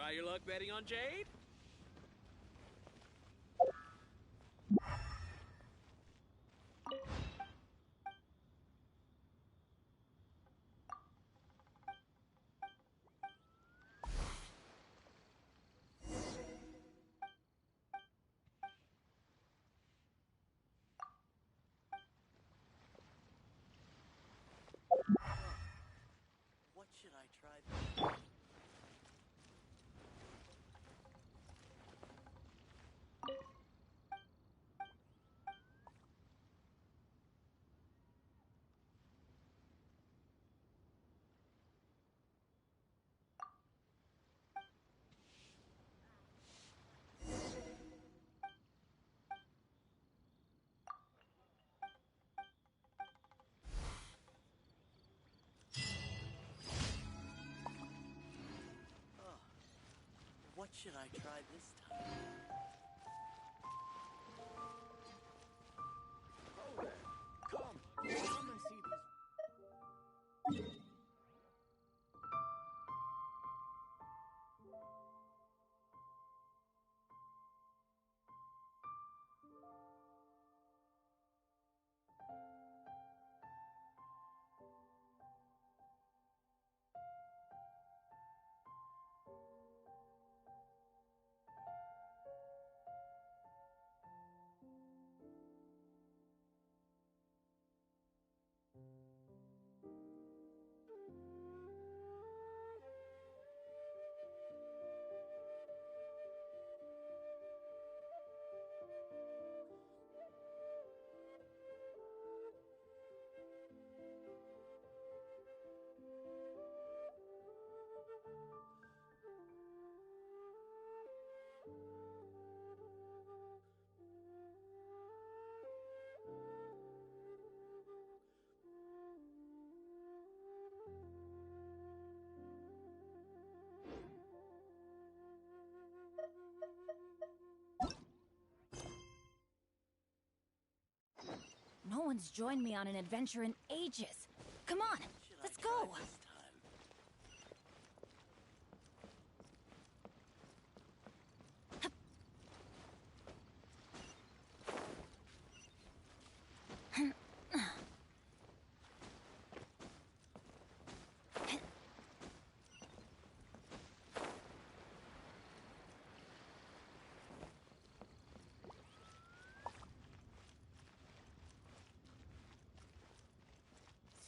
Try your luck betting on Jade? What should I try? What should I try this time? Oh there! Come and see this. No one's joined me on an adventure in ages. Come on, let's go.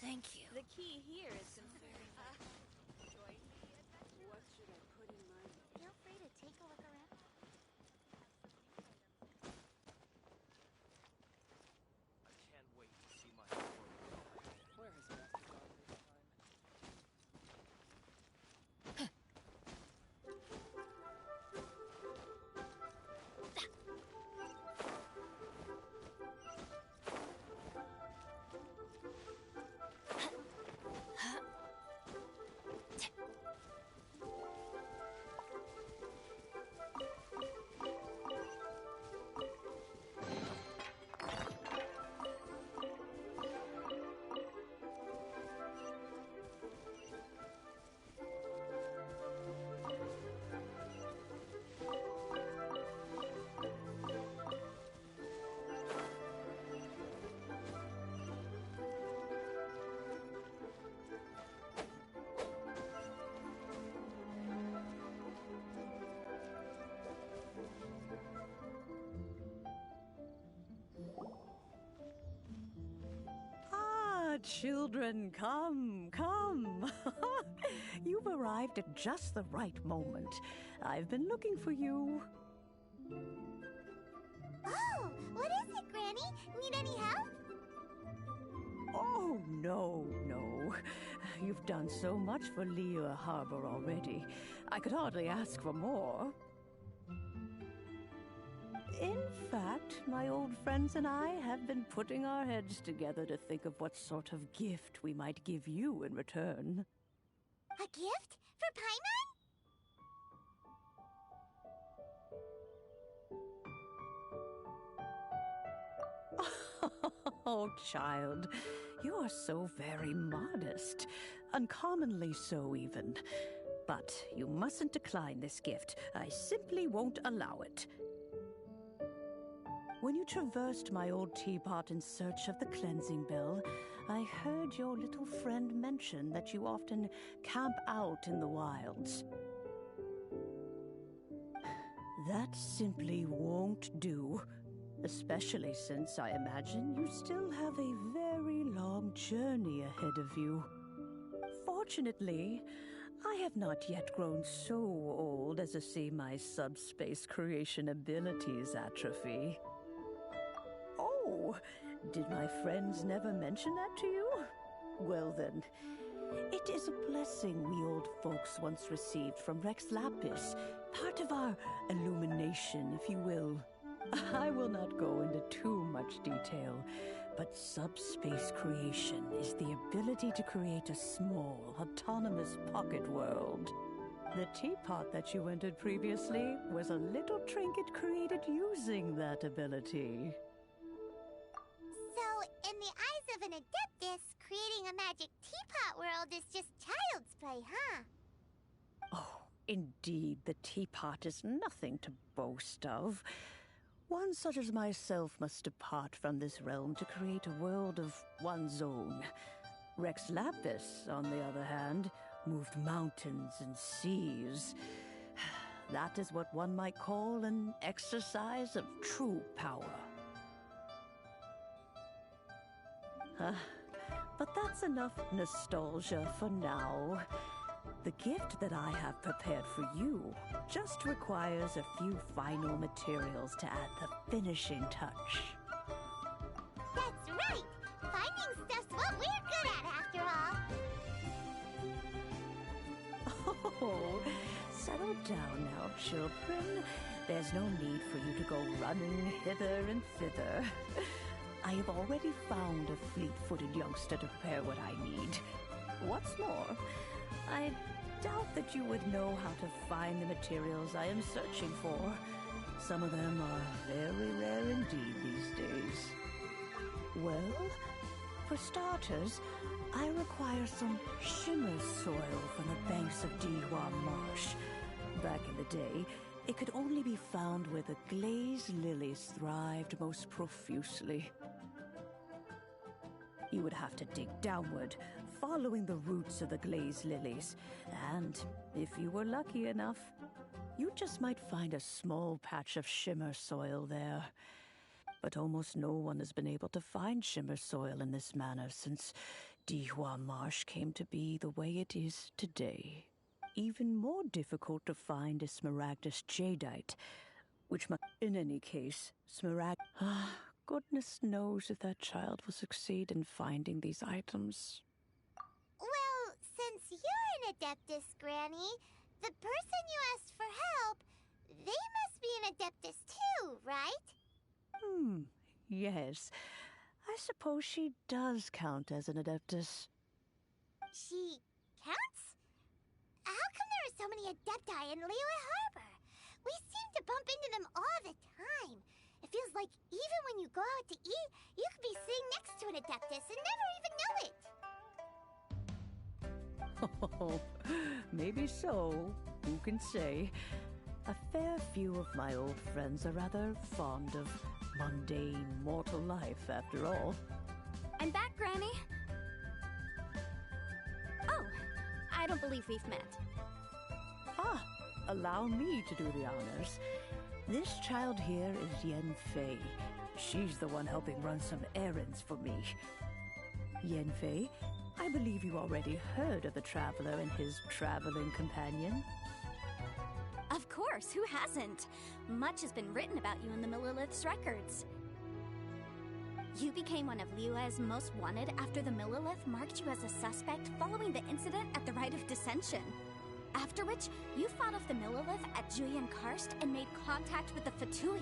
Thank you. The key here is some very join the adventure. What should I put in my notes? Feel free to take a look around. I can't wait to see my world. Where has Master gone this time? Children, come, come. You've arrived at just the right moment. I've been looking for you. Oh, what is it, Granny? Need any help? Oh, no, no. You've done so much for Liyue Harbor already. I could hardly ask for more. In fact, my old friends and I have been putting our heads together to think of what sort of gift we might give you in return. A gift? For Paimon? Oh, child, you are so very modest. Uncommonly so, even. But you mustn't decline this gift. I simply won't allow it. When you traversed my old teapot in search of the cleansing bell, I heard your little friend mention that you often camp out in the wilds. That simply won't do, especially since I imagine you still have a very long journey ahead of you. Fortunately, I have not yet grown so old as to see my subspace creation abilities atrophy. Oh, did my friends never mention that to you? Well then, it is a blessing we old folks once received from Rex Lapis, part of our illumination, if you will. I will not go into too much detail, but subspace creation is the ability to create a small, autonomous pocket world. The teapot that you entered previously was a little trinket created using that ability. So, in the eyes of an adeptus, creating a magic teapot world is just child's play, huh? Oh, indeed, the teapot is nothing to boast of. One such as myself must depart from this realm to create a world of one's own. Rex Lapis, on the other hand, moved mountains and seas. That is what one might call an exercise of true power. But that's enough nostalgia for now. The gift that I have prepared for you just requires a few final materials to add the finishing touch. That's right! Finding stuff's what we're good at, after all! Oh, settle down now, children. There's no need for you to go running hither and thither. I have already found a fleet-footed youngster to prepare what I need. What's more, I doubt that you would know how to find the materials I am searching for. Some of them are very rare indeed these days. Well, for starters, I require some shimmer soil from the banks of Deihua Marsh. Back in the day, it could only be found where the glazed lilies thrived most profusely. You would have to dig downward, following the roots of the glazed lilies, and if you were lucky enough, you just might find a small patch of shimmer soil there. But almost no one has been able to find shimmer soil in this manner since Deihua Marsh came to be the way it is today. Even more difficult to find is smaragdus jadeite, which in any case, goodness knows if that child will succeed in finding these items. Well, since you're an adeptus, Granny, the person you asked for help, they must be an adeptus too, right? Yes. I suppose she does count as an adeptus. She counts? How come there are so many adepti in Liyue Harbor? We seem to bump into them all the time. It feels like even when you go out to eat, you could be sitting next to an adeptus and never even know it. Oh, maybe so. Who can say? A fair few of my old friends are rather fond of mundane mortal life, after all. I'm back, Granny. Oh, I don't believe we've met. Allow me to do the honors. This child here is Yen Fei. She's the one helping run some errands for me. Yen Fei, I believe you already heard of the traveler and his traveling companion. Of course, who hasn't? Much has been written about you in the Millilith's records. You became one of Liyue's most wanted after the Millilith marked you as a suspect following the incident at the Rite of Dissension. After which, you fought off the Millilith at Julian Karst and made contact with the Fatui,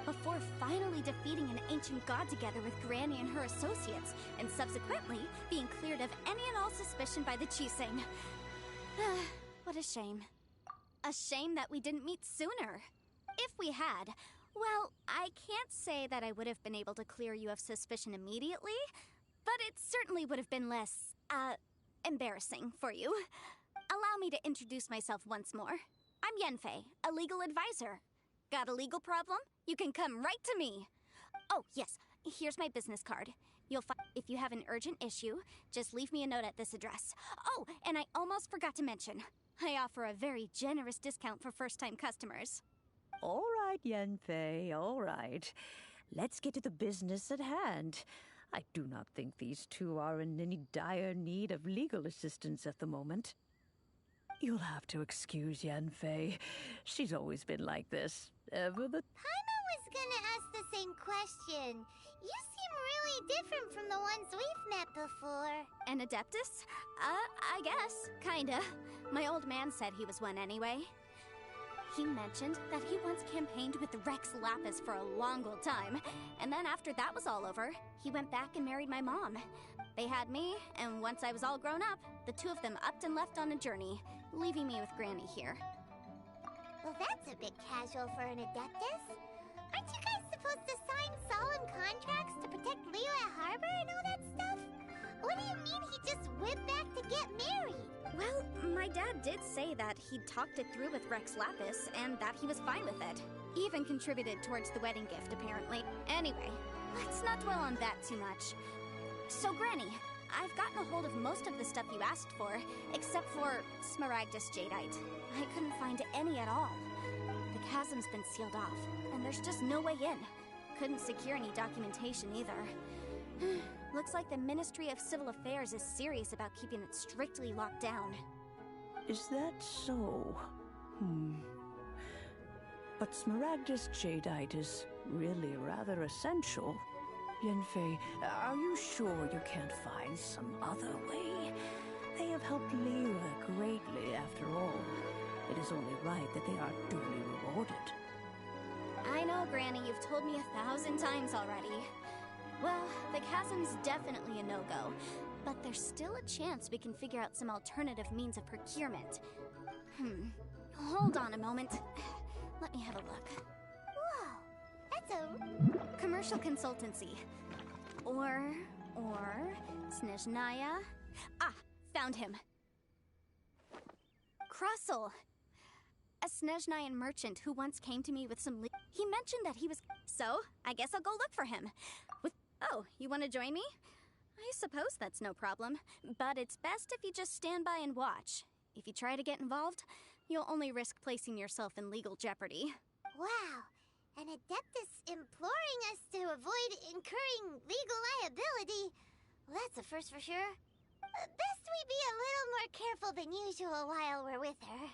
before finally defeating an ancient god together with Granny and her associates, and subsequently being cleared of any and all suspicion by the Chiseng. What a shame. A shame that we didn't meet sooner. If we had, well, I can't say that I would have been able to clear you of suspicion immediately, but it certainly would have been less, embarrassing for you. Allow me to introduce myself once more. I'm Yenfei, a legal advisor. Got a legal problem? You can come right to me. Oh, yes, here's my business card. You'll find if you have an urgent issue, just leave me a note at this address. Oh, and I almost forgot to mention, I offer a very generous discount for first-time customers. All right, Yenfei, all right. Let's get to the business at hand. I do not think these two are in any dire need of legal assistance at the moment. You'll have to excuse Yenfei. She's always been like this. Ever the... Paimon was gonna ask the same question. You seem really different from the ones we've met before. An Adeptus? I guess. Kinda. My old man said he was one anyway. He mentioned that he once campaigned with Rex Lapis for a long old time, and then after that was all over, he went back and married my mom. They had me, and once I was all grown up, the two of them upped and left on a journey, leaving me with Granny here. Well, that's a bit casual for an Adeptus. Aren't you guys supposed to sign solemn contracts to protect Liyue Harbor and all that stuff? What do you mean he just went back to get married? Well, my dad did say that he'd talked it through with Rex Lapis, and that he was fine with it. Even contributed towards the wedding gift, apparently. Anyway, let's not dwell on that too much. So, Granny, I've gotten a hold of most of the stuff you asked for, except for Smaragdus Jadeite. I couldn't find any at all. The chasm's been sealed off, and there's just no way in. Couldn't secure any documentation either. Looks like the Ministry of Civil Affairs is serious about keeping it strictly locked down. Is that so? But Smaragdus Jadeite is really rather essential. Yenfei, are you sure you can't find some other way? They have helped Liyue greatly, after all. It is only right that they are duly rewarded. I know, Granny, you've told me 1,000 times already. Well, the chasm's definitely a no-go, but there's still a chance we can figure out some alternative means of procurement. Hold on a moment. Let me have a look. Whoa, that's a... Commercial consultancy. Or... Snezhnaya? Ah, found him. Krustle. A Snezhnayan merchant who once came to me with some he mentioned that he was... So, I guess I'll go look for him. Oh, you want to join me? I suppose that's no problem, but it's best if you just stand by and watch. If you try to get involved, you'll only risk placing yourself in legal jeopardy. Wow, an Adeptus imploring us to avoid incurring legal liability. Well, that's a first for sure. Best we be a little more careful than usual while we're with her.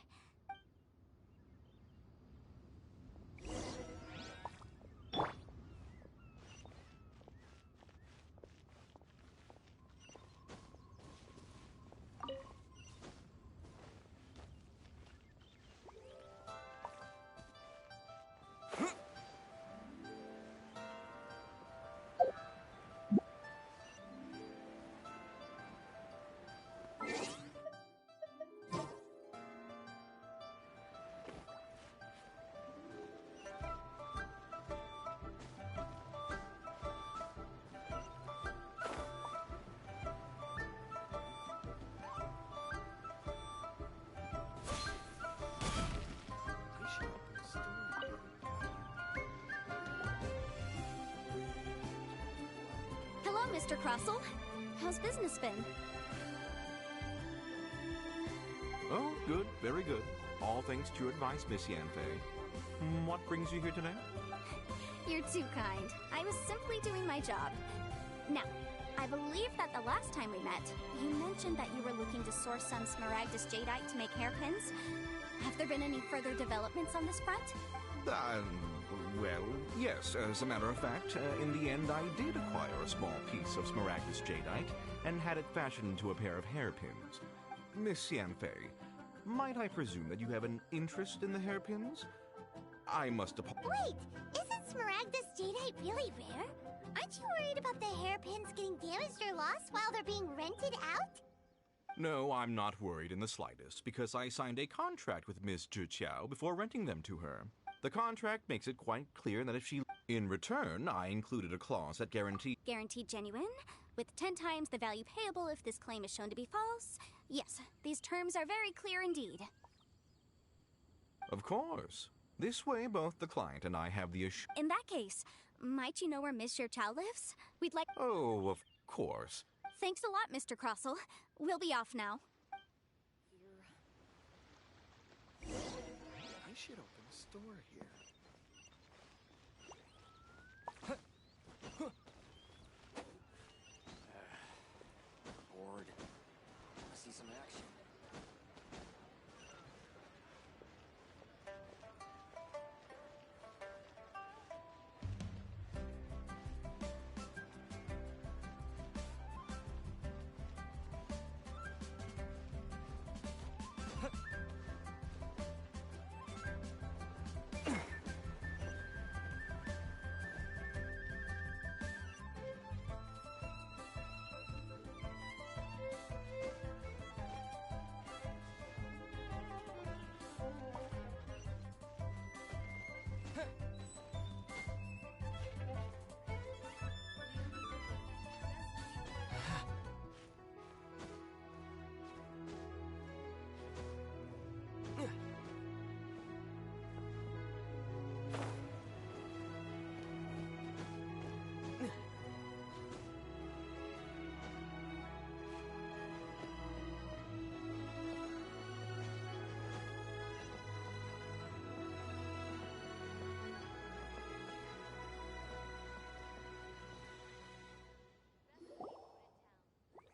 Hello, Mr. Krustle. How's business been? Oh, good, very good. All thanks to your advice, Miss Yenfei. What brings you here today? You're too kind. I was simply doing my job. Now, I believe that the last time we met, you mentioned that you were looking to source some Smaragdus Jadeite to make hairpins. Have there been any further developments on this front? Well, yes. As a matter of fact, in the end, I did acquire a small piece of Smaragdus Jadeite and had it fashioned into a pair of hairpins. Miss Yenfei, might I presume that you have an interest in the hairpins? I must Wait, isn't Smaragdus Jadeite really rare? Aren't you worried about the hairpins getting damaged or lost while they're being rented out? No, I'm not worried in the slightest, because I signed a contract with Miss Zhiqiao before renting them to her. The contract makes it quite clear that if she... In return, I included a clause that guaranteed Guaranteed genuine, with 10 times the value payable if this claim is shown to be false, Yes, these terms are very clear indeed. Of course. This way, both the client and I have the In that case, might you know where Monsieur Chow lives? We'd like... Oh, of course. Thanks a lot, Mr. Crossell. We'll be off now. I should open a store here. Bored. Wanna see some action?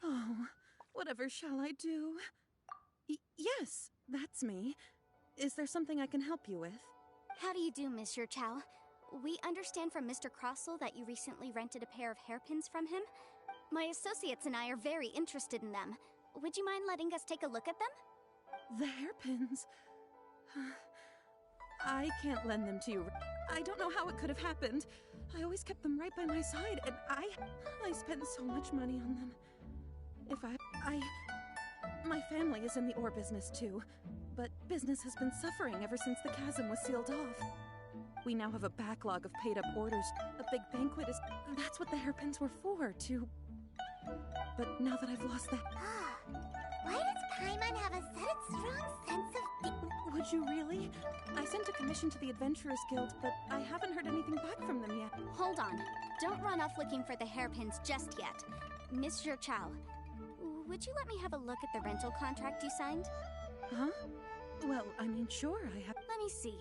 Oh, whatever shall I do? Yes, that's me. Is there something I can help you with? How do you do, Monsieur Chow? We understand from Mr. Crossell that you recently rented a pair of hairpins from him. My associates and I are very interested in them. Would you mind letting us take a look at them? The hairpins? I can't lend them to you. I don't know how it could have happened. I always kept them right by my side, and I spent so much money on them. My family is in the ore business too, but business has been suffering ever since the chasm was sealed off. We now have a backlog of paid-up orders. A big banquet is... That's what the hairpins were for, to... But now that I've lost that... Why does Paimon have a sudden strong sense of... Would you really? I sent a commission to the Adventurers Guild, but I haven't heard anything back from them yet. Hold on. Don't run off looking for the hairpins just yet. Monsieur Chow, would you let me have a look at the rental contract you signed? Huh? Well, I mean, sure, I have... Let me see.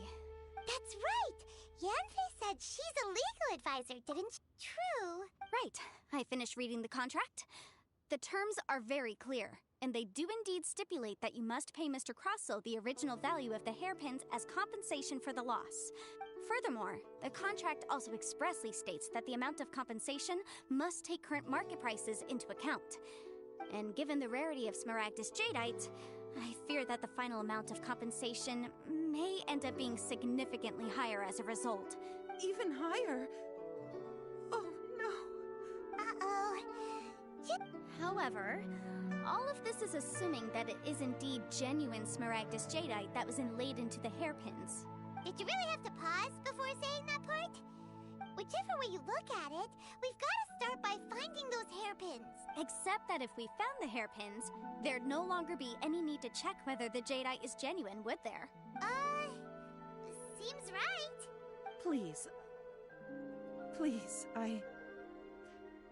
That's right! Yanfei said she's a legal advisor, didn't she? True. Right. I finished reading the contract. The terms are very clear, and they do indeed stipulate that you must pay Mr. Crossell the original value of the hairpins as compensation for the loss. Furthermore, the contract also expressly states that the amount of compensation must take current market prices into account. And given the rarity of Smaragdus Jadeite, I fear that the final amount of compensation may end up being significantly higher as a result. Even higher? Oh, no. Uh-oh. However, all of this is assuming that it is indeed genuine Smaragdus Jadeite that was inlaid into the hairpins. Did you really have to pause before saying that part? Whichever way you look at it, we've got to start by finding those hairpins. Except that if we found the hairpins, there'd no longer be any need to check whether the Jadeite is genuine, would there? Seems right. Please. Please,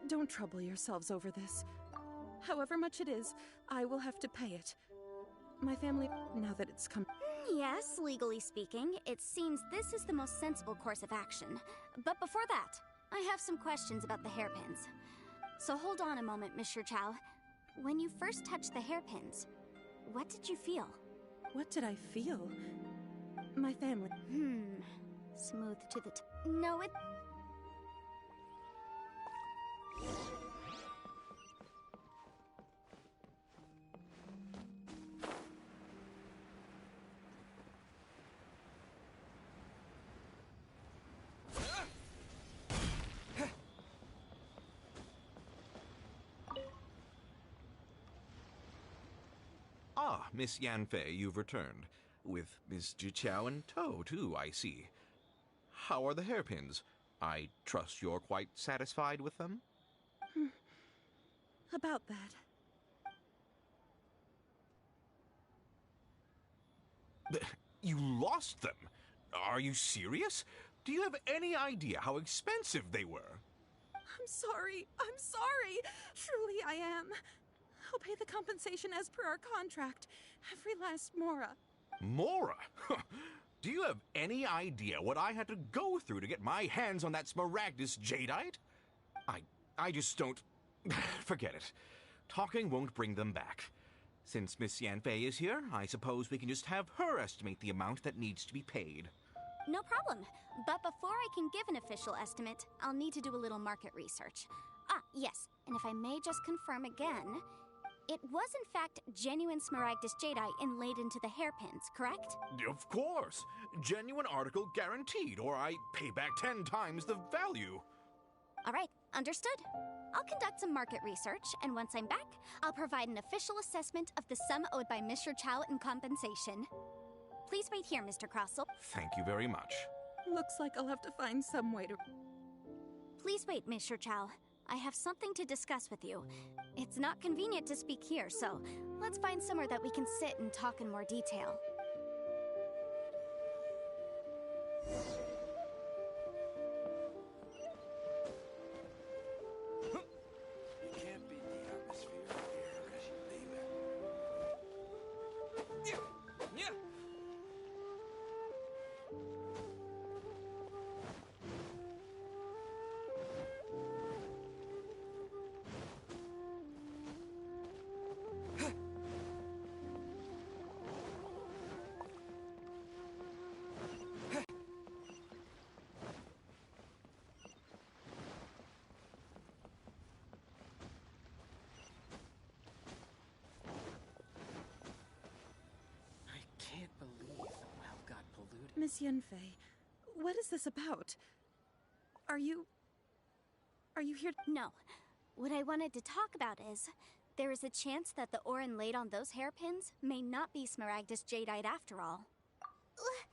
Don't trouble yourselves over this. However much it is, I will have to pay it. My family, now that it's come... Yes, legally speaking, it seems this is the most sensible course of action. But before that, I have some questions about the hairpins. So hold on a moment, Monsieur Chow. When you first touched the hairpins, what did you feel? What did I feel? My family... Smooth to the No, it... Ah, Miss Yanfei, you've returned. With Miss Jiqiao in tow, too, I see. How are the hairpins? I trust you're quite satisfied with them? About that. You lost them? Are you serious? Do you have any idea how expensive they were? I'm sorry. I'm sorry. Truly, I am. I'll pay the compensation as per our contract. Every last mora. Mora? Do you have any idea what I had to go through to get my hands on that Smaragdus jadeite? I just don't... Forget it. Talking won't bring them back. Since Miss Yanfei is here, I suppose we can just have her estimate the amount that needs to be paid. No problem. But before I can give an official estimate, I'll need to do a little market research. Ah, yes. And if I may just confirm again, it was in fact genuine Smaragdus jadeite inlaid into the hairpins, correct? Of course. Genuine article guaranteed, or I pay back 10 times the value. All right, understood. I'll conduct some market research, and once I'm back, I'll provide an official assessment of the sum owed by Mr. Chow in compensation. Please wait here, Mr. Crossel. Thank you very much. Looks like I'll have to find some way to... Please wait, Mr. Chow. I have something to discuss with you. It's not convenient to speak here, so let's find somewhere that we can sit and talk in more detail. You can't beat the atmosphere here unless you leave it. Yeah. I can't believe the well got polluted. Miss Yanfei, what is this about? Are you here? No. What I wanted to talk about is, there is a chance that the ore inlaid on those hairpins may not be Smaragdus jadeite after all. What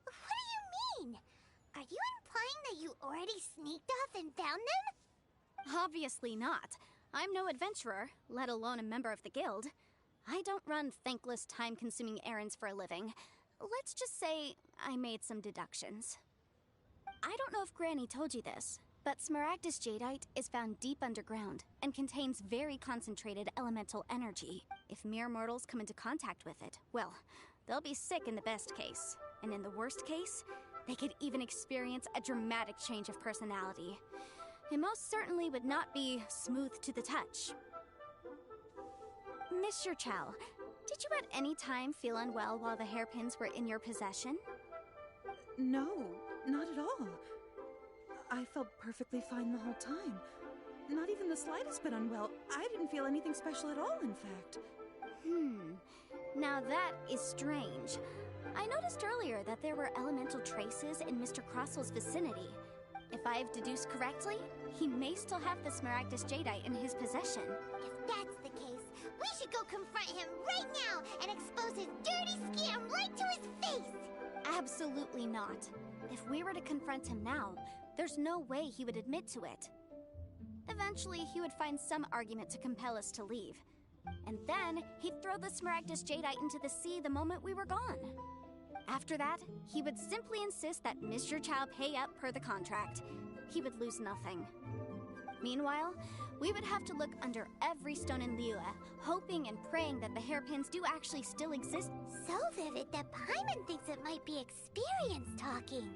do you mean? Are you implying that you already sneaked off and found them? Obviously not. I'm no adventurer, let alone a member of the guild. I don't run thankless, time-consuming errands for a living. Let's just say I made some deductions. I don't know if Granny told you this, but Smaragdus jadeite is found deep underground and contains very concentrated elemental energy. If mere mortals come into contact with it, well, they'll be sick in the best case. And in the worst case, they could even experience a dramatic change of personality. It most certainly would not be smooth to the touch. Mr. Chow, did you at any time feel unwell while the hairpins were in your possession? No, not at all. I felt perfectly fine the whole time. Not even the slightest bit unwell. I didn't feel anything special at all, in fact. Now that is strange. I noticed earlier that there were elemental traces in Mr. Crossel's vicinity. If I've deduced correctly, he may still have the Smaragdus jadeite in his possession. If that's the case, we should go confront him right now and expose his dirty scam right to his face! Absolutely not. If we were to confront him now, there's no way he would admit to it. Eventually, he would find some argument to compel us to leave. And then, he'd throw the Smaragdus jadeite into the sea the moment we were gone. After that, he would simply insist that Mr. Chow pay up per the contract. He would lose nothing. Meanwhile, we would have to look under every stone in Liyue, hoping and praying that the hairpins do actually still exist. So vivid that Paimon thinks it might be experience talking.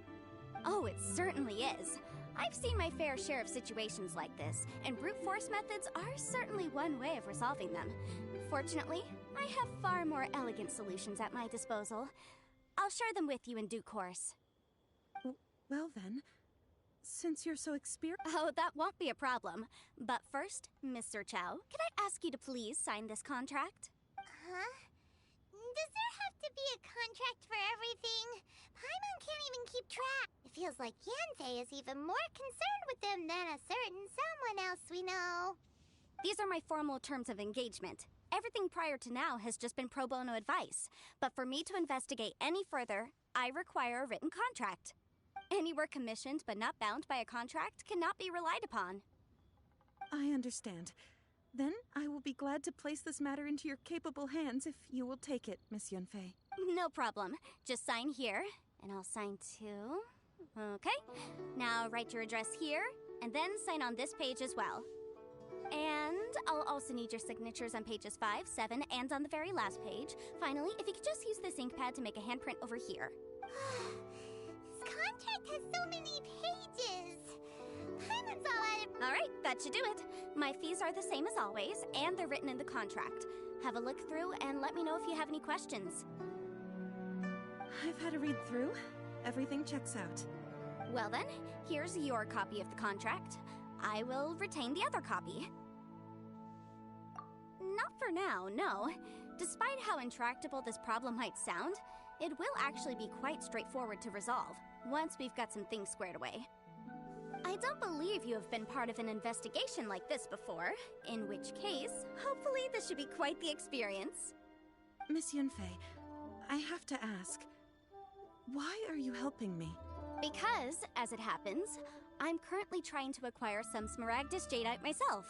Oh, it certainly is. I've seen my fair share of situations like this, and brute force methods are certainly one way of resolving them. Fortunately, I have far more elegant solutions at my disposal. I'll share them with you in due course. Well then, since you're so experienced... Oh, that won't be a problem. But first, Mr. Chow, could I ask you to please sign this contract? Huh? Does there have to be a contract for everything? Paimon can't even keep track. It feels like Yanfei is even more concerned with them than a certain someone else we know. These are my formal terms of engagement. Everything prior to now has just been pro bono advice. But for me to investigate any further, I require a written contract. Any work commissioned but not bound by a contract cannot be relied upon. I understand. Then I will be glad to place this matter into your capable hands if you will take it, Miss Yunfei. No problem. Just sign here, and I'll sign too. Okay. Now write your address here, and then sign on this page as well. And I'll also need your signatures on pages 5, 7, and on the very last page. Finally, if you could just use this ink pad to make a handprint over here. This contract has so many pages. Paimon's all out of... All right, that should do it. My fees are the same as always, and they're written in the contract. Have a look through and let me know if you have any questions. I've had a read through. Everything checks out. Well then, here's your copy of the contract. I will retain the other copy. Not for now, no. Despite how intractable this problem might sound, it will actually be quite straightforward to resolve, once we've got some things squared away. I don't believe you have been part of an investigation like this before, in which case, hopefully this should be quite the experience. Miss Yunfei, I have to ask, why are you helping me? Because, as it happens, I'm currently trying to acquire some Smaragdus Jadeite myself.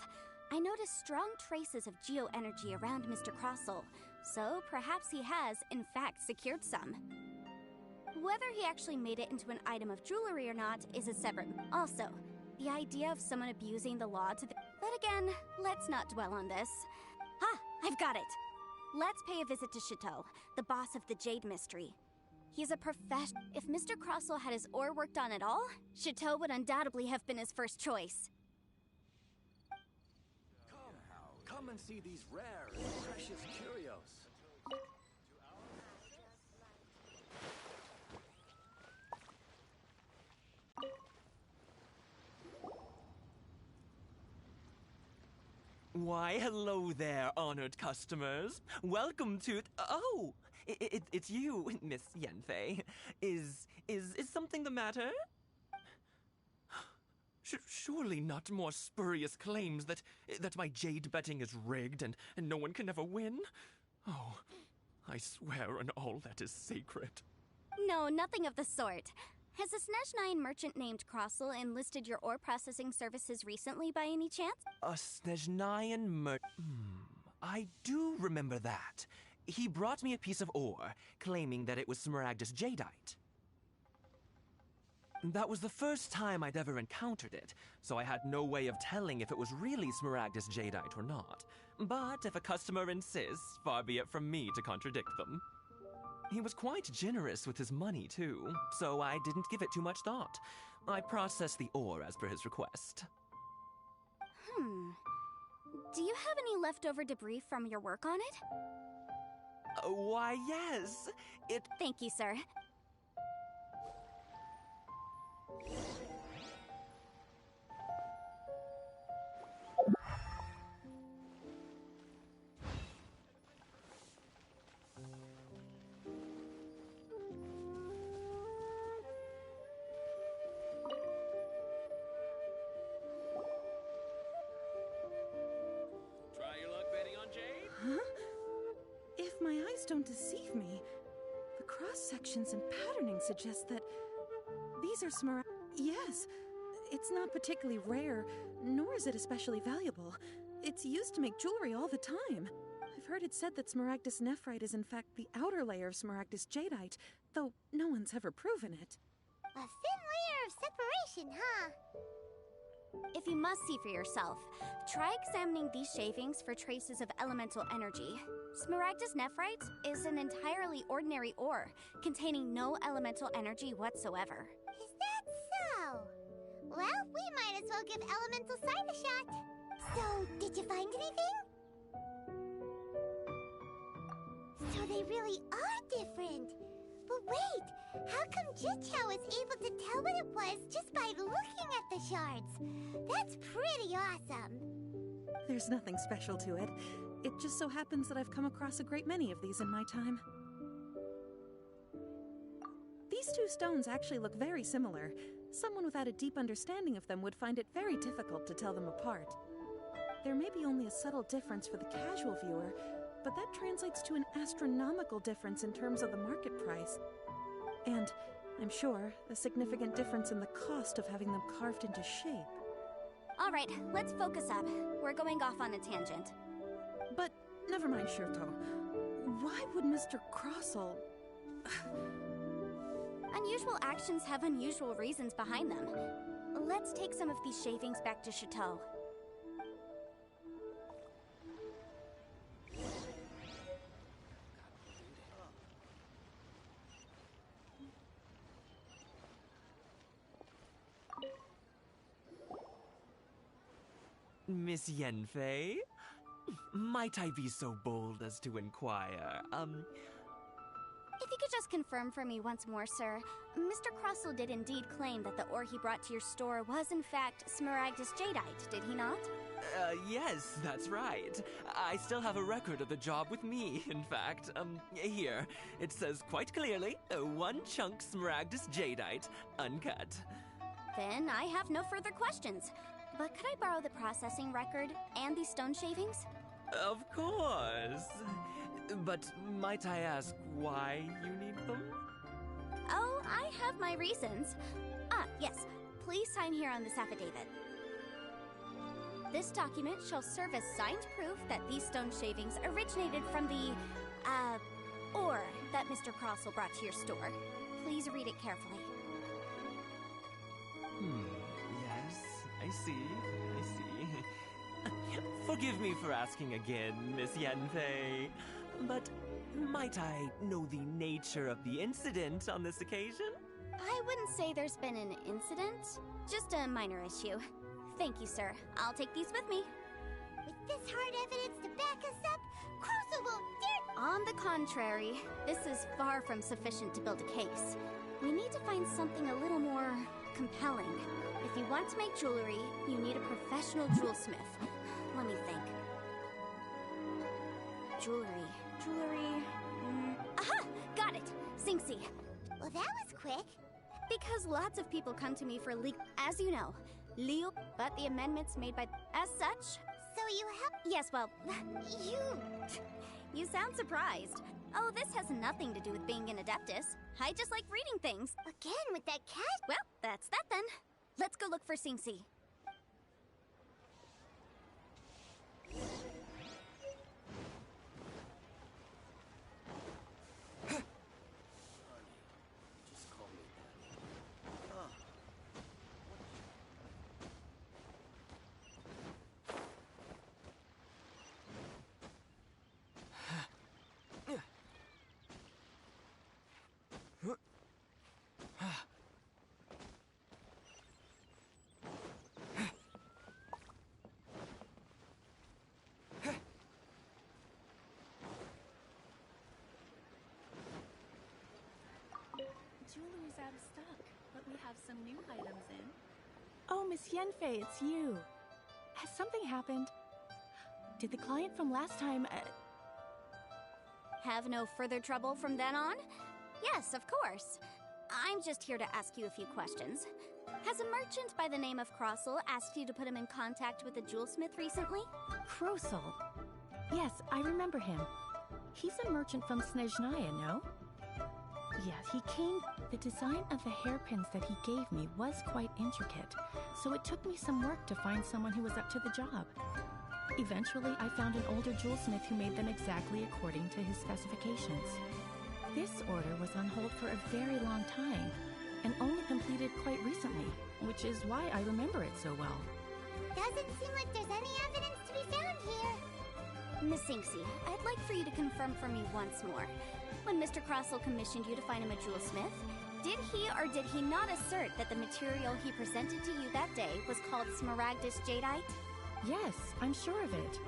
I noticed strong traces of geo-energy around Mr. Crossell, so perhaps he has, in fact, secured some. Whether he actually made it into an item of jewelry or not is a separate... Also, the idea of someone abusing the law to the... But again, let's not dwell on this. Ha! I've got it! Let's pay a visit to Chateau, the boss of the Jade Mystery. He's a professional. If Mr. Crossell had his ore worked on at all, Chateau would undoubtedly have been his first choice. Come and see these rare and precious curios. Why, hello there, honored customers. Welcome to... Oh! It's you, Miss Yanfei. Is something the matter? Surely not more spurious claims that my jade betting is rigged and no one can ever win? Oh, I swear on all that is sacred. No, nothing of the sort. Has a Snezhnine merchant named Crossell enlisted your ore processing services recently by any chance? A Snezhnine I do remember that. He brought me a piece of ore, claiming that it was Smaragdus Jadeite. That was the first time I'd ever encountered it, so I had no way of telling if it was really Smaragdus Jadeite or not. But if a customer insists, far be it from me to contradict them. He was quite generous with his money, too, so I didn't give it too much thought. I processed the ore as per his request. Do you have any leftover debris from your work on it? Why, yes. Thank you, sir. Try your luck betting on Jade? Huh? If my eyes don't deceive me, the cross-sections and patterning suggest that these are Smaragdus. Yes, it's not particularly rare, nor is it especially valuable. It's used to make jewelry all the time. I've heard it said that Smaragdus nephrite is in fact the outer layer of Smaragdus Jadeite, though no one's ever proven it. A thin layer of separation, huh? If you must see for yourself, try examining these shavings for traces of elemental energy. Smaragdus nephrite is an entirely ordinary ore, containing no elemental energy whatsoever. Is that so? Well, we might as well give elemental side a shot. So, did you find anything? So they really are different. But wait, how come Jichao was able to tell what it was just by looking at the shards? That's pretty awesome. There's nothing special to it. It just so happens that I've come across a great many of these in my time. These two stones actually look very similar. Someone without a deep understanding of them would find it very difficult to tell them apart. There may be only a subtle difference for the casual viewer, but that translates to an astronomical difference in terms of the market price. And, I'm sure, a significant difference in the cost of having them carved into shape. All right, let's focus up. We're going off on a tangent. But, never mind, Shirto. Why would Mr. Crossell... Unusual actions have unusual reasons behind them. Let's take some of these shavings back to Chateau. Miss Yenfei? Might I be so bold as to inquire, If you could just confirm for me once more, sir. Mr. Crossell did indeed claim that the ore he brought to your store was in fact Smaragdus Jadeite, did he not? Yes, that's right. I still have a record of the job with me, in fact. Here. It says quite clearly, 1 chunk Smaragdus Jadeite, uncut. Then I have no further questions. But could I borrow the processing record and these stone shavings? Of course. But might I ask why you need them? Oh, I have my reasons. Ah, yes. Please sign here on this affidavit. This document shall serve as signed proof that these stone shavings originated from the, ore that Mr. Crossell brought to your store. Please read it carefully. Yes, I see. Forgive me for asking again, Miss Yenfei, but might I know the nature of the incident on this occasion? I wouldn't say there's been an incident, just a minor issue. Thank you, sir. I'll take these with me. With this hard evidence to back us up, Crossell won't dare— On the contrary, this is far from sufficient to build a case. We need to find something a little more compelling. If you want to make jewelry, you need a professional jewelsmith. Let me think. Jewelry. Aha! Got it! Singsi. Well, that was quick. Because lots of people come to me for as you know, legal, but the amendments made by— As such— So you have— Yes, well, you sound surprised. Oh, this has nothing to do with being an adeptus. I just like reading things. Again with that cat? Well, that's that then. Let's go look for Singsi. Just call me Daddy. Jewelry's out of stock, but we have some new items in. Oh, Miss Yenfei, it's you. Has something happened? Did the client from last time, Have no further trouble from then on? Yes, of course. I'm just here to ask you a few questions. Has a merchant by the name of Crossell asked you to put him in contact with a jewelsmith recently? Crossell? Yes, I remember him. He's a merchant from Snezhnaya, no? Yes, he came. The design of the hairpins that he gave me was quite intricate, so it took me some work to find someone who was up to the job. Eventually, I found an older jewelsmith who made them exactly according to his specifications. This order was on hold for a very long time, and only completed quite recently, which is why I remember it so well. Doesn't seem like there's any evidence to be found here. Miss Singsi, I'd like for you to confirm for me once more. When Mr. Crossell commissioned you to find him a jewelsmith, did he or did he not assert that the material he presented to you that day was called Smaragdus Jadeite? Yes, I'm sure of it.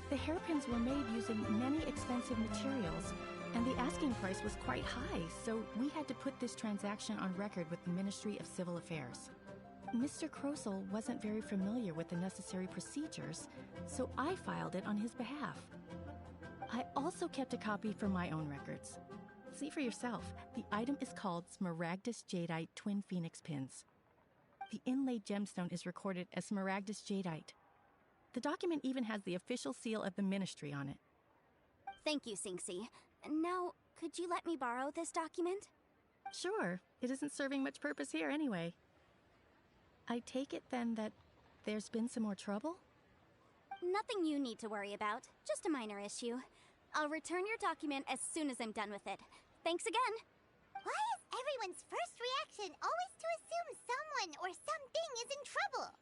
The hairpins were made using many expensive materials, and the asking price was quite high, so we had to put this transaction on record with the Ministry of Civil Affairs. Mr. Crossell wasn't very familiar with the necessary procedures, so I filed it on his behalf. I also kept a copy for my own records. See for yourself, the item is called Smaragdus Jadeite Twin Phoenix Pins. The inlaid gemstone is recorded as Smaragdus Jadeite. The document even has the official seal of the ministry on it. Thank you, Singsi. Now, could you let me borrow this document? Sure, it isn't serving much purpose here anyway. I take it then that there's been some more trouble? Nothing you need to worry about, just a minor issue. I'll return your document as soon as I'm done with it. Thanks again. Why is everyone's first reaction always to assume someone or something is in trouble?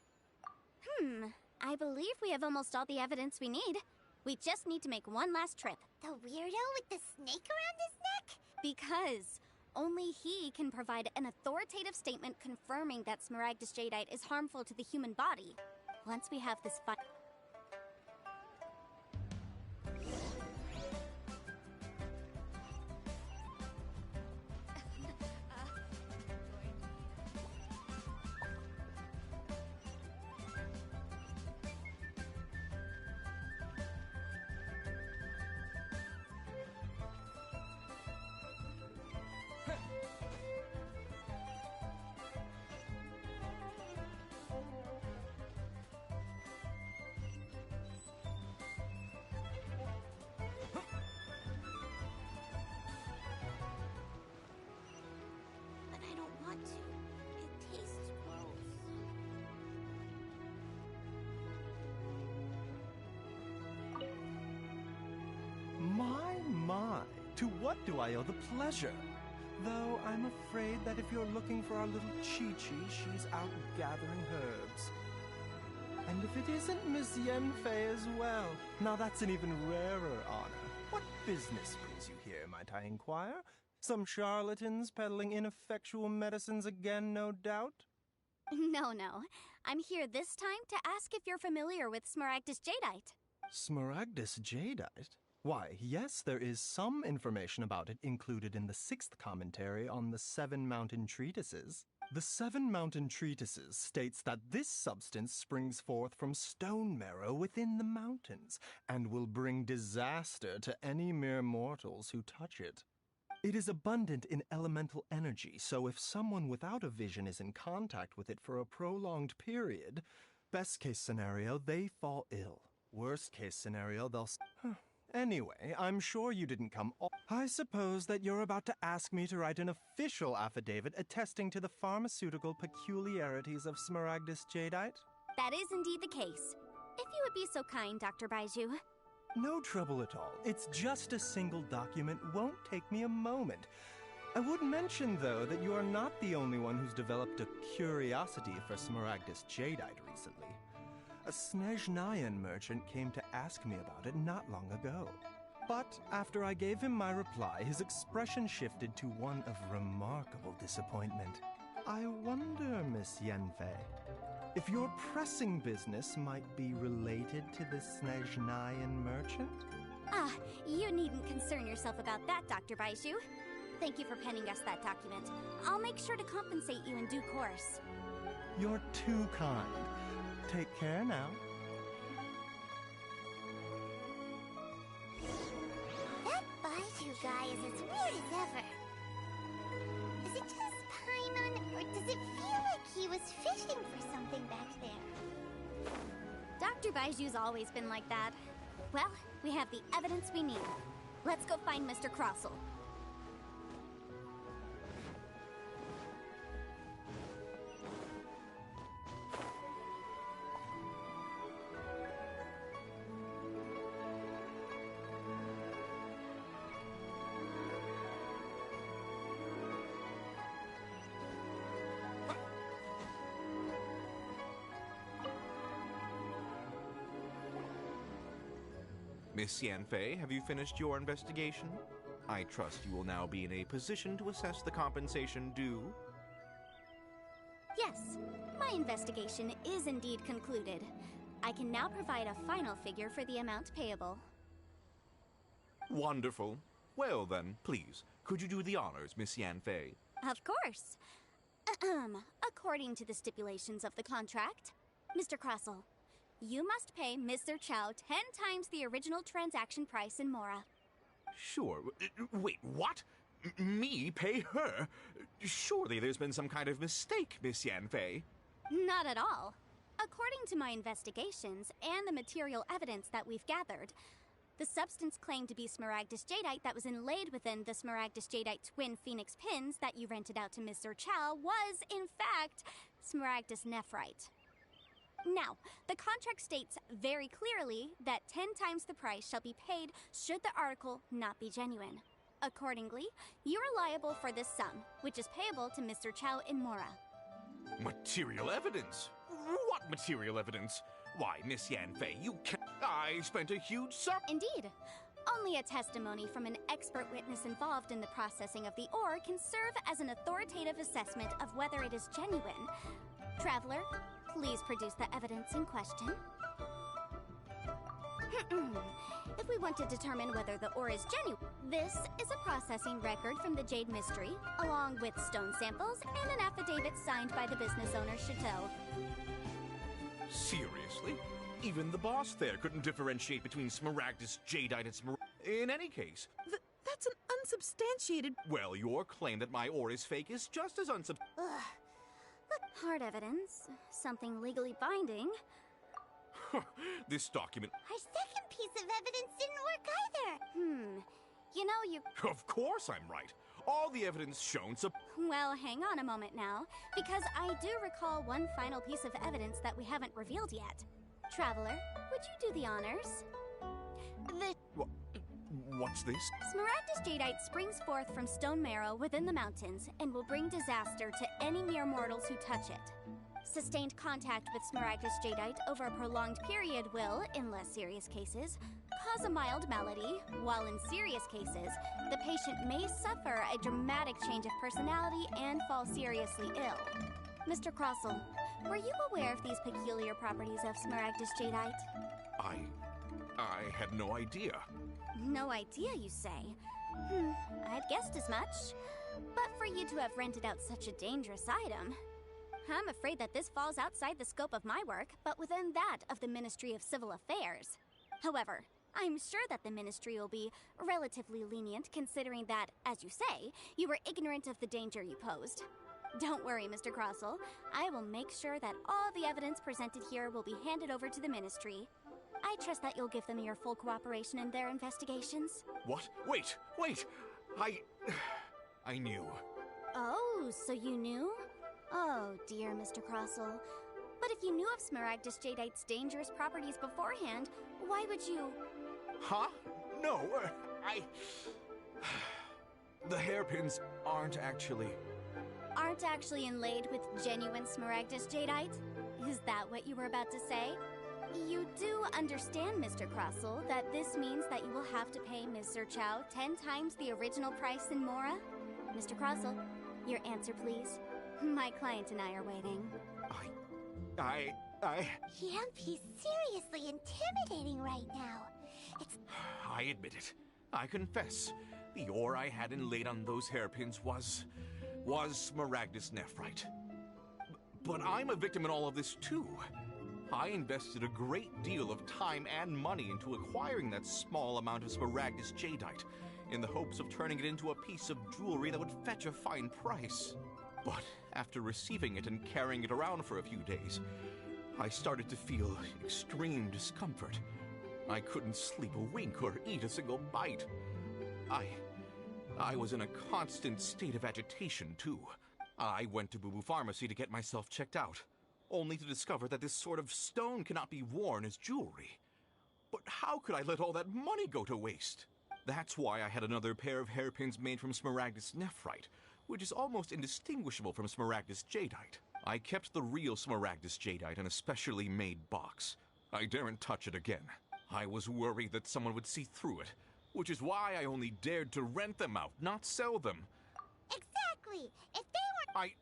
I believe we have almost all the evidence we need. We just need to make one last trip. The weirdo with the snake around his neck? Because only he can provide an authoritative statement confirming that Smaragdus Jadeite is harmful to the human body. Once we have this But I don't want to. It tastes gross. My, to what do I owe the pleasure? Though I'm afraid that if you're looking for our little Chi-Chi, she's out gathering herbs. And if it isn't Miss Yenfei as well, now that's an even rarer honor. What business brings you here, might I inquire? Some charlatans peddling ineffectual medicines again, no doubt? No. I'm here this time to ask if you're familiar with Smaragdus Jadeite. Smaragdus Jadeite? Why, yes, there is some information about it included in the 6th commentary on the 7 Mountain Treatises. The 7 Mountain Treatises states that this substance springs forth from stone marrow within the mountains, and will bring disaster to any mere mortals who touch it. It is abundant in elemental energy, so if someone without a vision is in contact with it for a prolonged period, best case scenario, they fall ill. Worst case scenario, they'll... Anyway, I'm sure you didn't come... I suppose that you're about to ask me to write an official affidavit attesting to the pharmaceutical peculiarities of Smaragdus Jadeite? That is indeed the case. If you would be so kind, Dr. Baiju. No trouble at all. It's just a single document. Won't take me a moment. I would mention, though, that you are not the only one who's developed a curiosity for Smaragdus Jadeite recently. A Snezhnayan merchant came to ask me about it not long ago. But after I gave him my reply, his expression shifted to one of remarkable disappointment. I wonder, Miss Yenfei, if your pressing business might be related to the Snezhnayan merchant? You needn't concern yourself about that, Dr. Baiju. Thank you for penning us that document. I'll make sure to compensate you in due course. You're too kind. Take care now. That Baiju guy is as weird as ever. Is it just Paimon, or does it feel like he was fishing for something back there? Dr. Baiju's always been like that. Well, we have the evidence we need. Let's go find Mr. Crossell. Miss Yanfei, have you finished your investigation? I trust you will now be in a position to assess the compensation due. Yes, my investigation is indeed concluded. I can now provide a final figure for the amount payable. Wonderful. Well then, please, could you do the honors, Miss Yanfei? Of course. According to the stipulations of the contract, Mr. Crossell, you must pay Mr. Chow 10 times the original transaction price in Mora. Sure. Wait, what? Me pay her? Surely there's been some kind of mistake, Miss Yanfei. Not at all. According to my investigations and the material evidence that we've gathered, the substance claimed to be Smaragdus Jadeite that was inlaid within the Smaragdus Jadeite twin phoenix pins that you rented out to Mr. Chow was, in fact, Smaragdus Nephrite. Now, the contract states very clearly that 10 times the price shall be paid should the article not be genuine. Accordingly, you are liable for this sum, which is payable to Mr. Chow in Mora. Material evidence? What material evidence? Why, Miss Yanfei, you can't... I spent a huge sum... Indeed. Only a testimony from an expert witness involved in the processing of the ore can serve as an authoritative assessment of whether it is genuine. Traveler, please produce the evidence in question. If we want to determine whether the ore is genuine, this is a processing record from the Jade Mystery, along with stone samples and an affidavit signed by the business owner, Chateau. Seriously? Even the boss there couldn't differentiate between Smaragdus Jadeite and In any case... That's an unsubstantiated... Well, your claim that my ore is fake is just as Hard evidence. Something legally binding. This document... Our second piece of evidence didn't work either. You know, you... Of course I'm right. All the evidence shown Well, hang on a moment now, because I do recall one final piece of evidence that we haven't revealed yet. Traveler, would you do the honors? What's this? Smaragdus Jadeite springs forth from stone marrow within the mountains and will bring disaster to any mere mortals who touch it. Sustained contact with Smaragdus Jadeite over a prolonged period will, in less serious cases, cause a mild malady, while in serious cases, the patient may suffer a dramatic change of personality and fall seriously ill. Mr. Crossell, were you aware of these peculiar properties of Smaragdus Jadeite? I had no idea. No idea, you say? I'd guessed as much. But for you to have rented out such a dangerous item... I'm afraid that this falls outside the scope of my work, but within that of the Ministry of Civil Affairs. However, I'm sure that the Ministry will be relatively lenient considering that, as you say, you were ignorant of the danger you posed. Don't worry, Mr. Crossell. I will make sure that all the evidence presented here will be handed over to the Ministry. I trust that you'll give them your full cooperation in their investigations. What? Wait! I knew. Oh, so you knew? Oh, dear Mr. Crossell. But if you knew of Smaragdus Jadeite's dangerous properties beforehand, why would you... Huh? No, The hairpins aren't actually inlaid with genuine Smaragdus Jadeite? Is that what you were about to say? You do understand, Mr. Crossell, that this means that you will have to pay Ms. Chow 10 times the original price in Mora? Mr. Crossell, your answer, please. My client and I are waiting. He's seriously intimidating right now. I admit it. I confess. The ore I had inlaid on those hairpins was Smaragdus nephrite. But I'm a victim in all of this too. I invested a great deal of time and money into acquiring that small amount of Smaragdus Jadeite in the hopes of turning it into a piece of jewelry that would fetch a fine price. But after receiving it and carrying it around for a few days, I started to feel extreme discomfort. I couldn't sleep a wink or eat a single bite. I was in a constant state of agitation, too. I went to Boo Boo Pharmacy to get myself checked out, only to discover that this sort of stone cannot be worn as jewelry. But how could I let all that money go to waste? That's why I had another pair of hairpins made from Smaragdus nephrite, which is almost indistinguishable from Smaragdus Jadeite. I kept the real Smaragdus Jadeite in a specially made box. I daren't touch it again. I was worried that someone would see through it, which is why I only dared to rent them out, not sell them. Exactly! If they weren't...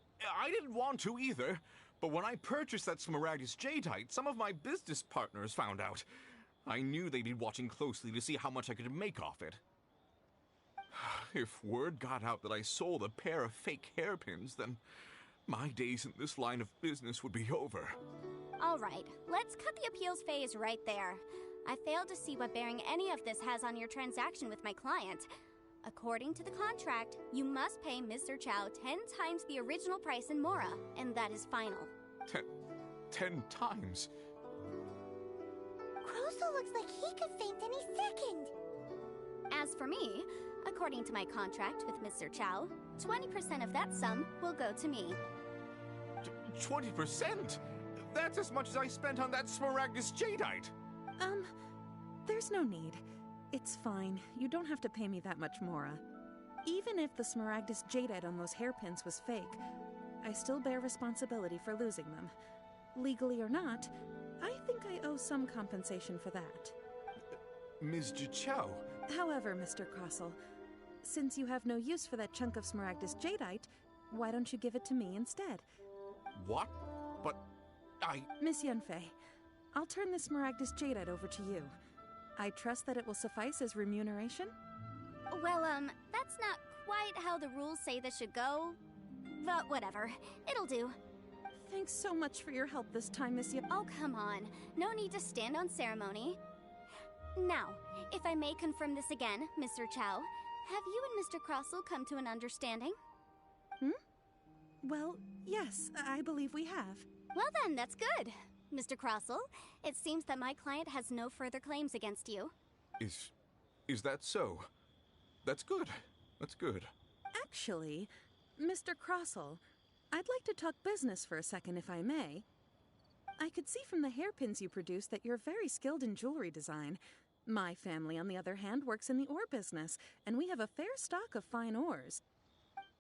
I didn't want to either, but when I purchased that Smaragdus Jadeite, some of my business partners found out. I knew they'd be watching closely to see how much I could make off it. If word got out that I sold a pair of fake hairpins, then my days in this line of business would be over. All right, let's cut the appeals phase right there. I failed to see what bearing any of this has on your transaction with my client. According to the contract, you must pay Mr. Chow 10 times the original price in Mora, and that is final. 10 times? Crossell looks like he could faint any second. As for me, according to my contract with Mr. Chow, 20% of that sum will go to me. 20%? That's as much as I spent on that Smaragdus Jadeite! There's no need. It's fine. You don't have to pay me that much, Mora. Even if the Smaragdus jadeite on those hairpins was fake, I still bear responsibility for losing them. Legally or not, I think I owe some compensation for that. Ms. Jichao. However, Mr. Crossell, since you have no use for that chunk of Smaragdus jadeite, why don't you give it to me instead? What? But Miss Yunfei, I'll turn the Smaragdus jadeite over to you. I trust that it will suffice as remuneration? Well, that's not quite how the rules say this should go. But whatever. It'll do. Thanks so much for your help this time, Miss Oh, come on. No need to stand on ceremony. Now, if I may confirm this again, Mr. Chow, have you and Mr. Crossell come to an understanding? Well, yes, I believe we have. Well then, that's good. Mr. Crossell, it seems that my client has no further claims against you. Is that so? That's good. That's good. Actually, Mr. Crossell, I'd like to talk business for a second, if I may. I could see from the hairpins you produce that you're very skilled in jewelry design. My family, on the other hand, works in the ore business, and we have a fair stock of fine ores.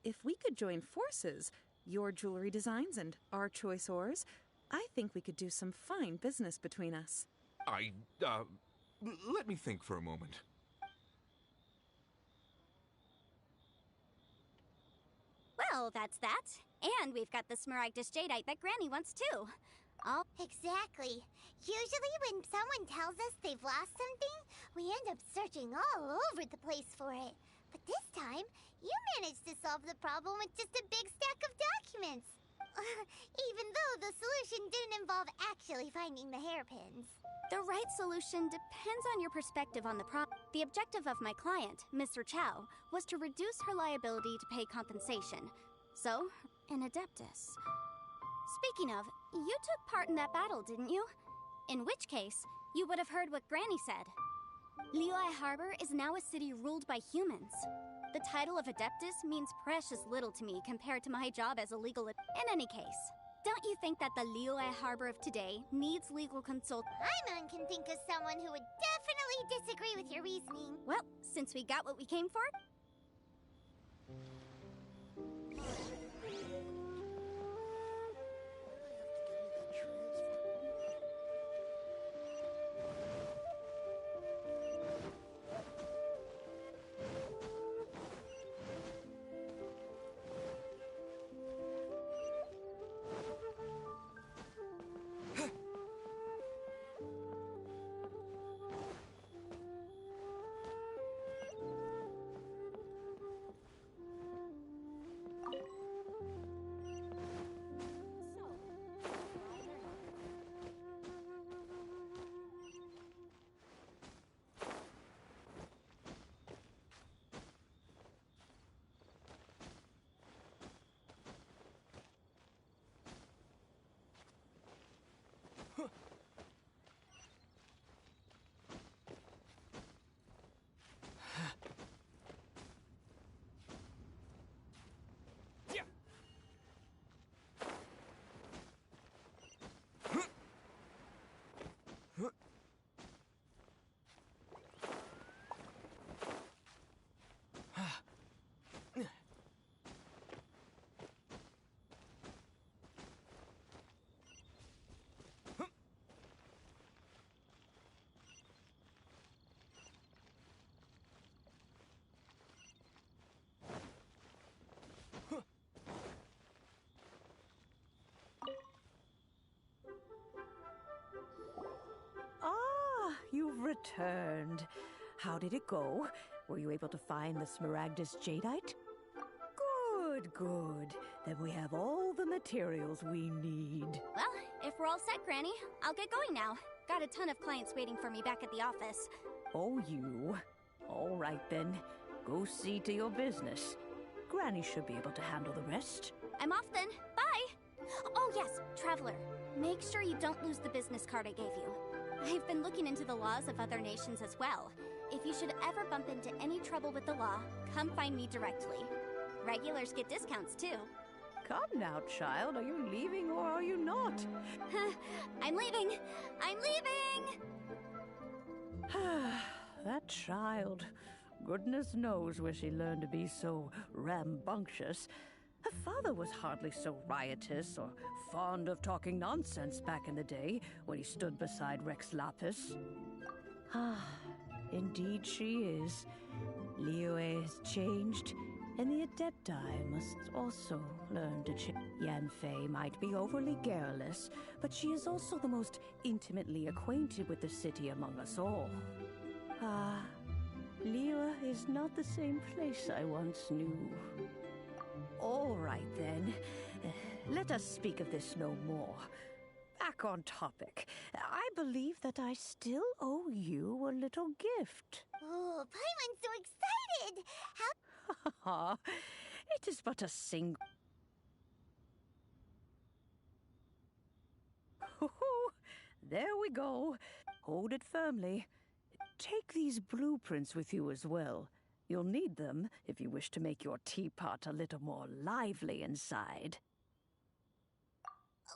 If we could join forces, your jewelry designs and our choice ores, I think we could do some fine business between us. Let me think for a moment. Well, that's that. And we've got the Smaragdus jadeite that Granny wants too. Exactly. Usually when someone tells us they've lost something, we end up searching all over the place for it. But this time, you managed to solve the problem with just a big stack of documents. Even though the solution didn't involve actually finding the hairpins. The right solution depends on your perspective on the problem. The objective of my client, Mr. Chow, was to reduce her liability to pay compensation. So, an adeptus. Speaking of, you took part in that battle, didn't you? In which case, you would have heard what Granny said. Liyue Harbor is now a city ruled by humans. The title of Adeptus means precious little to me compared to my job as a legal In any case, don't you think that the Liyue Harbor of today needs legal consult? Paimon can think of someone who would definitely disagree with your reasoning. Well, since we got what we came for... You've returned. How did it go? Were you able to find the Smaragdus jadeite? Good, good. Then we have all the materials we need. Well, if we're all set, Granny, I'll get going now. Got a ton of clients waiting for me back at the office. Oh, you? All right, then. Go see to your business. Granny should be able to handle the rest. I'm off then. Bye! Oh yes, Traveler. Make sure you don't lose the business card I gave you. I've been looking into the laws of other nations as well. If you should ever bump into any trouble with the law, come find me directly. Regulars get discounts too. Come now, child. Are you leaving or are you not? I'm leaving! I'm leaving! That child. Goodness knows where she learned to be so rambunctious. Her father was hardly so riotous or fond of talking nonsense back in the day when he stood beside Rex Lapis. Ah, indeed she is. Liyue has changed, and the Adepti must also learn to change. Yanfei might be overly garrulous, but she is also the most intimately acquainted with the city among us all. Ah, Liyue is not the same place I once knew. All right, then. Let us speak of this no more. Back on topic. I believe that I still owe you a little gift. Oh, Paimon's so excited! How... It is but a single... There we go. Hold it firmly. Take these blueprints with you as well. You'll need them if you wish to make your teapot a little more lively inside.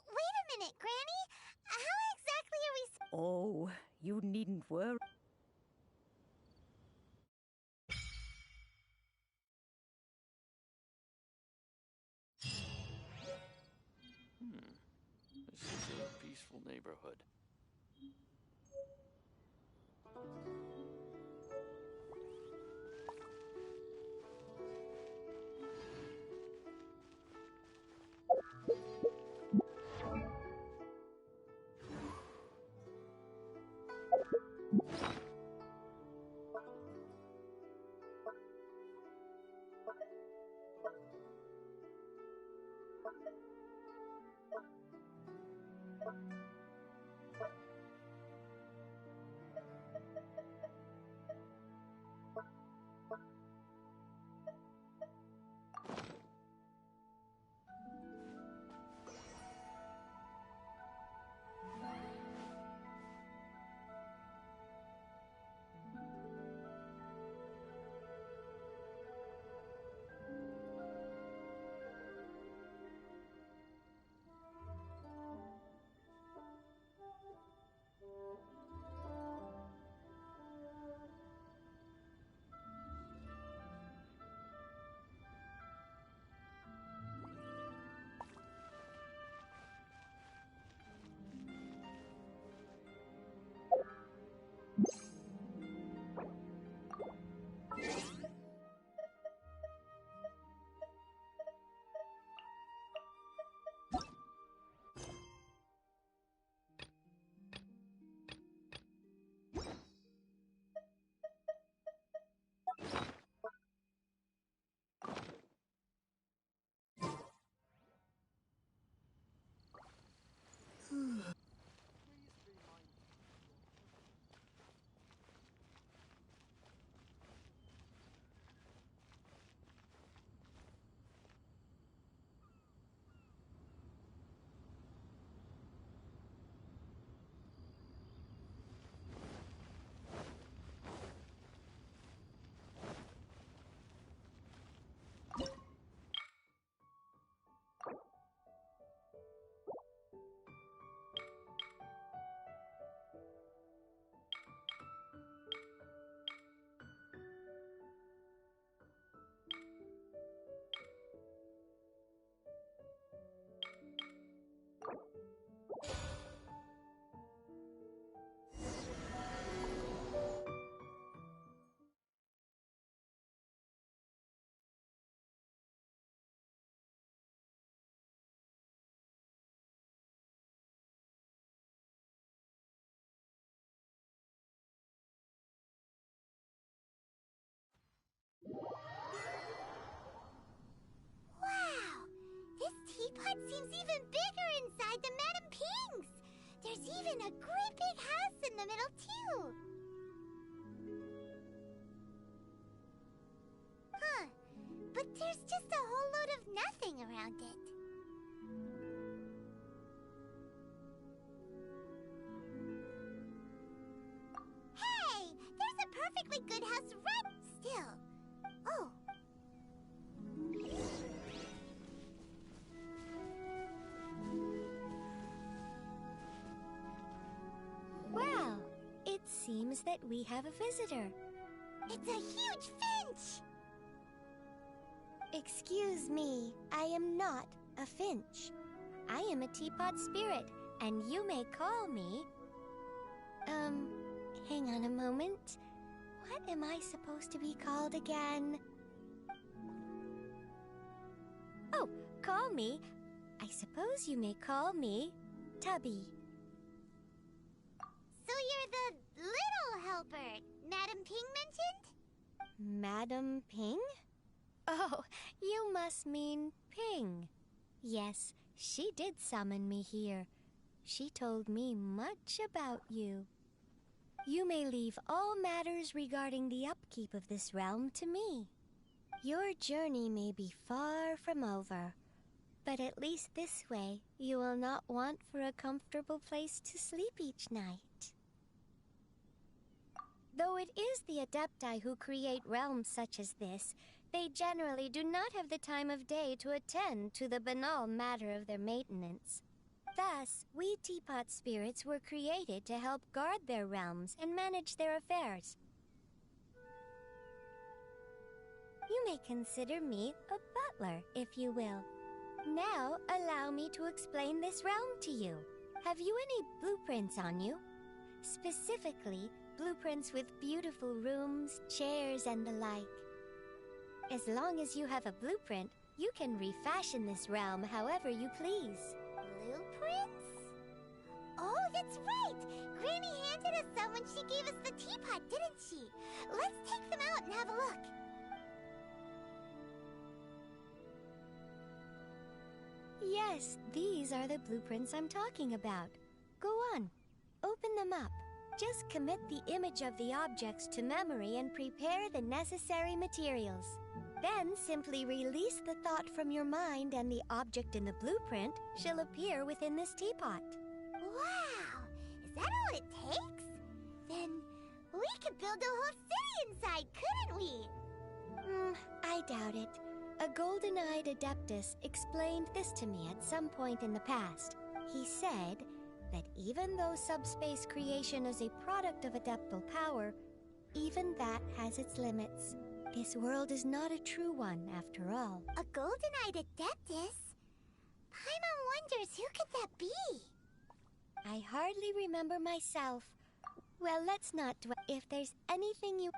Wait a minute, Granny! How exactly are we... Oh, you needn't worry. This is a peaceful neighborhood. Wow! This teapot seems even bigger inside than Madame Ping's! There's even a great big house in the middle, too! Huh. But there's just a whole load of nothing around it. Hey! There's a perfectly good house right still. Oh. Well, it seems that we have a visitor. It's a huge finch! Excuse me, I am not a finch. I am a teapot spirit, and you may call me... hang on a moment. What am I supposed to be called again? Oh, call me. I suppose you may call me Tubby. So you're the little helper Madam Ping mentioned? Madam Ping? Oh, you must mean Ping. Yes, she did summon me here. She told me much about you. You may leave all matters regarding the upkeep of this realm to me. Your journey may be far from over, but at least this way you will not want for a comfortable place to sleep each night. Though it is the Adepti who create realms such as this, they generally do not have the time of day to attend to the banal matter of their maintenance. Thus, we Teapot spirits were created to help guard their realms and manage their affairs. You may consider me a butler, if you will. Now, allow me to explain this realm to you. Have you any blueprints on you? Specifically, blueprints with beautiful rooms, chairs, and the like. As long as you have a blueprint, you can refashion this realm however you please. Blueprints? Oh, that's right! Granny handed us some when she gave us the teapot, didn't she? Let's take them out and have a look. Yes, these are the blueprints I'm talking about. Go on, open them up. Just commit the image of the objects to memory and prepare the necessary materials. Then simply release the thought from your mind and the object in the blueprint shall appear within this teapot. Wow! Is that all it takes? Then we could build a whole city inside, couldn't we? I doubt it. A golden-eyed adeptus explained this to me at some point in the past. He said that even though subspace creation is a product of adeptal power, even that has its limits. This world is not a true one, after all. A golden-eyed adeptus? Paimon wonders who could that be? I hardly remember myself. Well, let's not dwell. If there's anything you...